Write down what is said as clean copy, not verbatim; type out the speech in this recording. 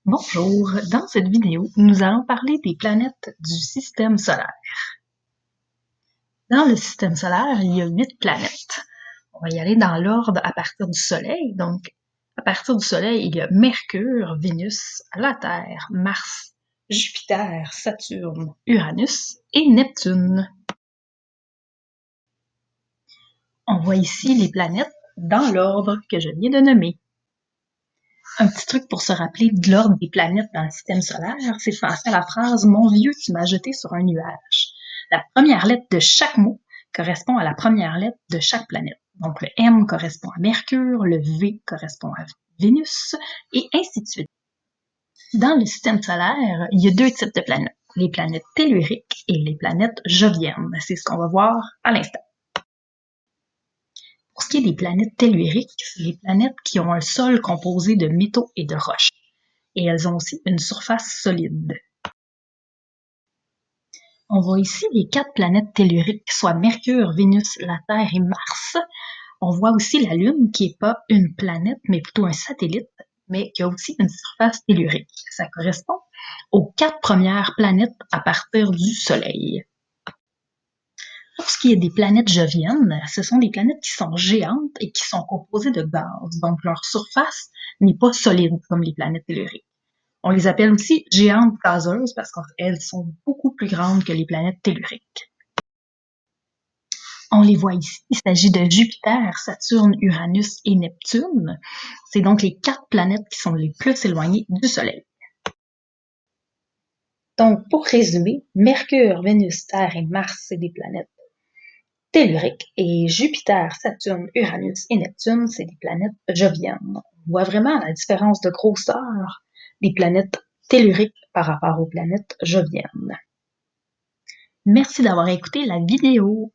Bonjour, dans cette vidéo, nous allons parler des planètes du système solaire. Dans le système solaire, il y a 8 planètes. On va y aller dans l'ordre à partir du Soleil. Donc, à partir du Soleil, il y a Mercure, Vénus, la Terre, Mars, Jupiter, Saturne, Uranus et Neptune. On voit ici les planètes dans l'ordre que je viens de nommer. Un petit truc pour se rappeler de l'ordre des planètes dans le système solaire, c'est de penser à la phrase « Mon vieux, tu m'as jeté sur un nuage ». La première lettre de chaque mot correspond à la première lettre de chaque planète. Donc le M correspond à Mercure, le V correspond à Vénus, et ainsi de suite. Dans le système solaire, il y a 2 types de planètes, les planètes telluriques et les planètes joviennes. C'est ce qu'on va voir à l'instant. Pour ce qui est des planètes telluriques, c'est les planètes qui ont un sol composé de métaux et de roches. Et elles ont aussi une surface solide. On voit ici les 4 planètes telluriques, soit Mercure, Vénus, la Terre et Mars. On voit aussi la Lune, qui n'est pas une planète, mais plutôt un satellite, mais qui a aussi une surface tellurique. Ça correspond aux 4 premières planètes à partir du Soleil. Pour ce qui est des planètes joviennes, ce sont des planètes qui sont géantes et qui sont composées de gaz, donc leur surface n'est pas solide comme les planètes telluriques. On les appelle aussi géantes gazeuses parce qu'elles sont beaucoup plus grandes que les planètes telluriques. On les voit ici, il s'agit de Jupiter, Saturne, Uranus et Neptune. C'est donc les 4 planètes qui sont les plus éloignées du Soleil. Donc, pour résumer, Mercure, Vénus, Terre et Mars, c'est des planètes telluriques, et Jupiter, Saturne, Uranus et Neptune, c'est des planètes joviennes. On voit vraiment la différence de grosseur des planètes telluriques par rapport aux planètes joviennes. Merci d'avoir écouté la vidéo.